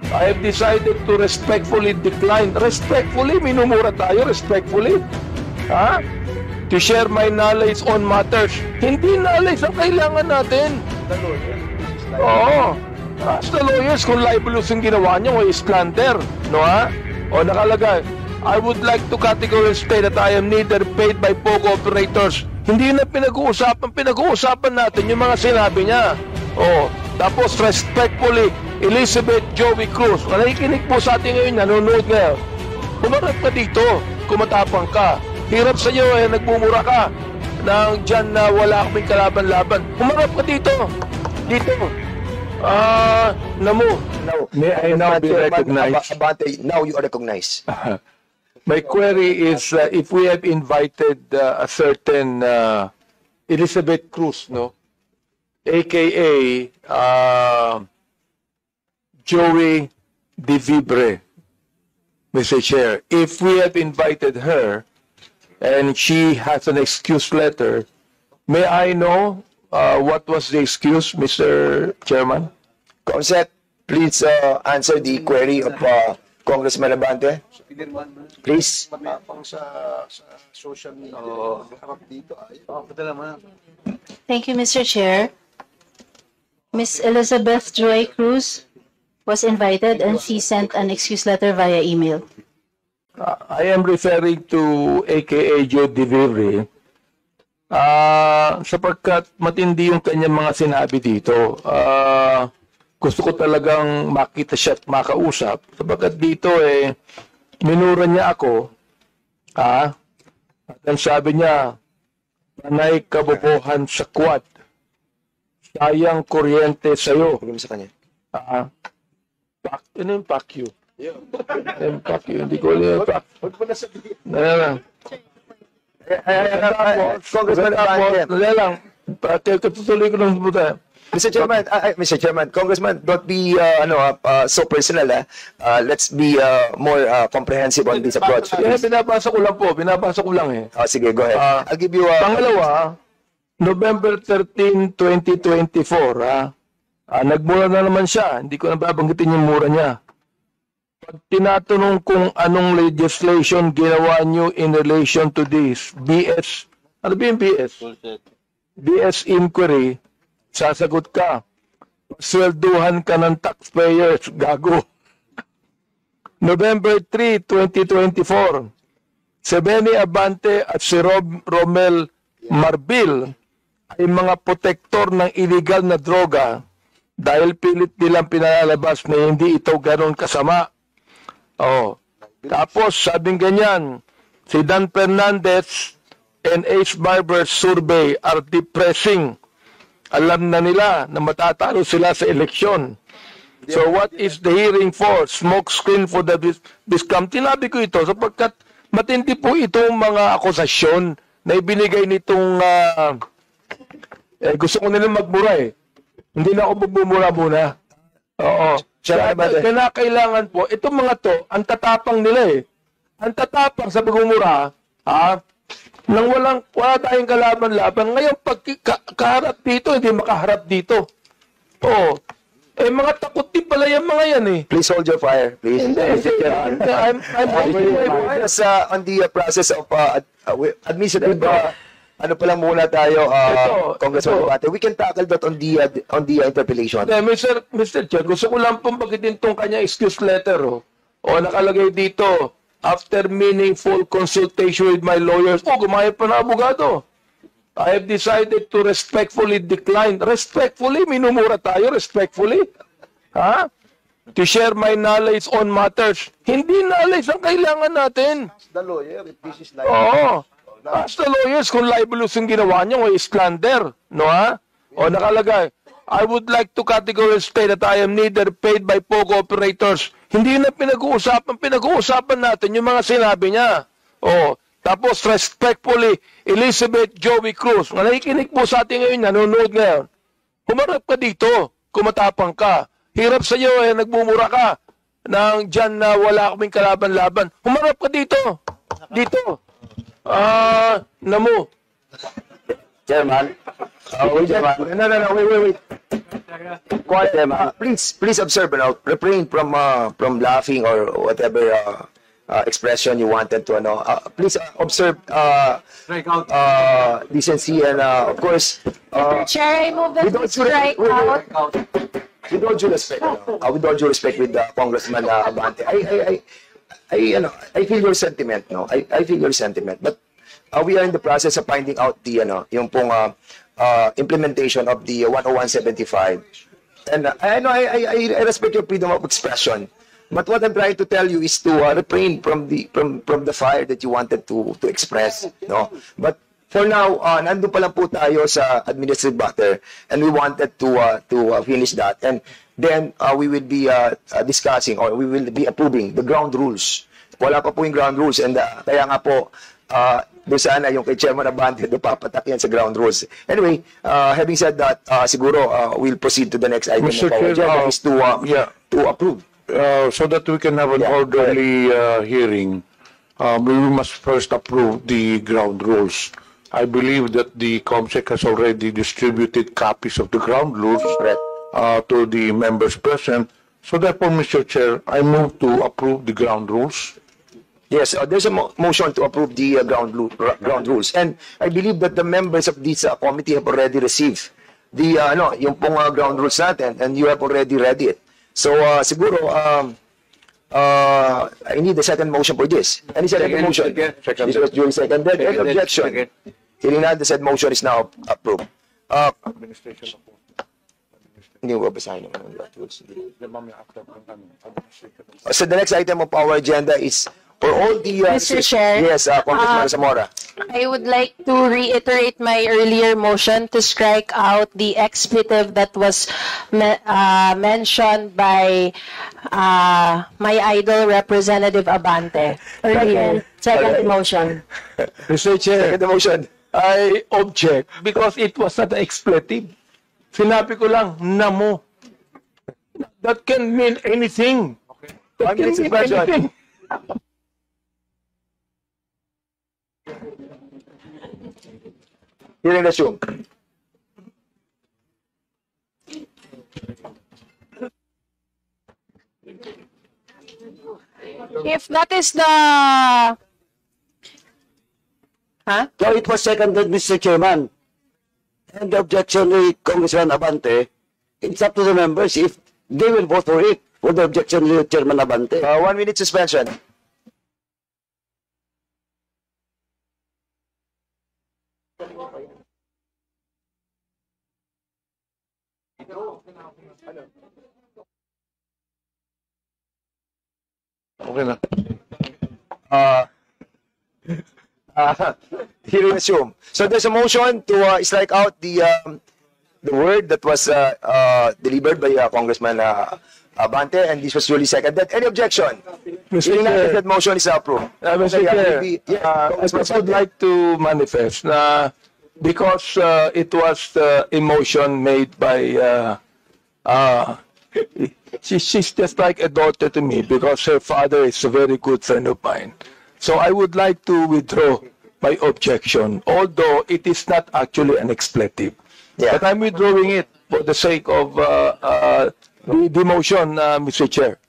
I have decided to respectfully decline. Respectfully? Minumura tayo, respectfully? Ha? To share my knowledge on matters. Hindi knowledge ang kailangan natin. Oo. As the lawyers, kung libelous yung ginawa niyo, o slander, no ha? O nakalagay, I would like to categorically state that I am neither paid by POGO operators. Hindi na pinag-uusapan. Pinag-uusapan natin yung mga sinabi niya. O, tapos respectfully, Elizabeth Joey Cruz. Nakikinig po sa atin ngayon, nanonood ngayon. Kumarap ka dito, kumatapang ka. Hirap sa iyo nagmumura ka nang dyan na wala kaming kalaban-laban. Kumarap ka dito. Dito. Namo. Now, may I now be recognized? Abante, now you are recognized. My query is if we have invited a certain Elizabeth Cruz, no? AKA Joey De Vibre, Mr. Chair. If we have invited her and she has an excuse letter, may I know what was the excuse, Mr. Chairman? Consent, please answer the query of Congressman Abante. Please. Thank you, Mr. Chair. Ms. Elizabeth Joy Cruz was invited and she sent an excuse letter via email. I am referring to AKA Joe De Vibre sapagkat matindi yung kanyang mga sinabi dito. Gusto ko talagang makita siya at makausap sapagkat dito minura niya ako. At ang sabi niya, panay kabobohan sa quad. Sayang kuryente sa'yo. Pagkima sa kanya. Ano yung pack you? Pack you. Hindi ko alam yung pack. Huwag mo na sabihin. Congressman Abante. Tutuloy ko lang buta. Mr. Chairman, Congressman, don't be so personal. Let's be more comprehensive on this approach. Binabasa ko lang po. Binabasa ko lang eh. Sige, go ahead. I'll give you Pangalawa, November 13, 2024, nagmura na naman siya. Hindi ko na babanggitin yung mura niya. Pag tinatanong kung anong legislation ginawa niyo in relation to this BS, ano ba yung BS? BS inquiry, sasagot ka. Swelduhan ka ng taxpayers, gago. November 3, 2024, si Benny Abante at si Romel Marbil ay mga protektor ng illegal na droga dahil pilit nilang pinalalabas na hindi ito ganoon kasama. Tapos sabing ganyan, si Dan Fernandez and Ace Barber's survey are depressing. Alam na nila na matatalo sila sa eleksyon. So what is the hearing for? Smoke screen for the discount. Tinabi ko ito sapagkat matindi po itong mga akusasyon na ibinigay nitong gusto ko nilang magmura eh. Hindi na ako magbumura muna. Oo. Kailangan po, itong mga to, ang tatapang nila eh. Ang tatapang sa pagmumura, nang wala tayong kalaban-laban. Ngayon, pag kaharap dito, hindi makaharap dito. Oo. Mga takot din pala yung mga yan eh. Please hold your fire, please. I'm holding my fire. On the process of administrative, ano pa lang muna tayo, Congressman Abante. We can tackle that on the interpellation. Mr. Chair, gusto ko lang pong bagitin tong kanya excuse letter. Nakalagay dito, after meaningful consultation with my lawyers, gumaya pa na abogado. I have decided to respectfully decline. Respectfully? Minumura tayo, respectfully? To share my knowledge on matters. Hindi knowledge ang kailangan natin. The lawyer, if this is like... Oo. As the lawyers, kung libelous yung ginawa niyo, o slander, no ha? O nakalagay, I would like to categorically state that I am neither paid by POGO operators. Hindi na pinag-uusapan. Pinag-uusapan natin yung mga sinabi niya. Tapos respectfully, Elizabeth Joey Cruz. Nakikinig po sa atin ngayon, nanonood ngayon. Humarap ka dito, kumatapang ka. Hirap sa iyo, nagmumura ka nang dyan na wala kaming kalaban-laban. Humarap ka dito. Dito. Namo. Chairman. Chairman. No, wait. Quiet, please observe, refrain from laughing or whatever expression you wanted to, please observe decency and, of course, Chair, I move that we strike out. with all due respect, with Congressman Abante, I feel your sentiment, I feel your sentiment, but we are in the process of finding out the, yung pong implementation of the 10175. And I respect your freedom of expression. But what I'm trying to tell you is to refrain from the fire that you wanted to express, no? But for now, nandun pa lang po tayo sa administrative matter, and we wanted to finish that, and then we will be discussing, or we will be approving the ground rules. Wala pa po yung ground rules, and kaya nga po doon sana yung kay Chairman Abante doon papatak yan sa ground rules. Anyway, having said that, siguro we'll proceed to the next item. Mr. Chair, is to approve. So that we can have an orderly hearing, we must first approve the ground rules. I believe that the COMSEC has already distributed copies of the ground rules to the members present. So therefore, Mr. Chair, I move to approve the ground rules. Yes, there's a motion to approve the ground rules, and I believe that the members of this committee have already received the yung pong ground rules natin, and you have already read it. So siguro I need a second motion for this. Any second motion? This was during seconded. Any objection? Hearing none, the said motion is now approved. Hindi mo babasahin naman ang rules. So the next item of our agenda is for all the Mr. Chair, yes, Congressman Zamora. I would like to reiterate my earlier motion to strike out the expletive that was mentioned by my idol, Representative Abante, earlier. Second motion. Mr. Chair, Second motion. I object because it was not an expletive. Sinabi ko lang, namo. That can mean anything. That can mean anything. Hearing resume. If that is the... So it was seconded, Mr. Chairman. And the objection to Congressman Abante, it's up to the members if they will vote for it, for the objection to Chairman Abante. 1 minute suspension. Okay na. Hearing resume. So there's a motion to strike out the word that was delivered by Congressman Abante, and this was duly seconded. Any objection? Hearing none, that motion is approved. Mr. Chair, I would like to manifest na because it was a motion made by she's just like a daughter to me because her father is a very good friend of mine. So I would like to withdraw my objection, although it is not actually an expletive. But I'm withdrawing it for the sake of the motion, Mr. Chair.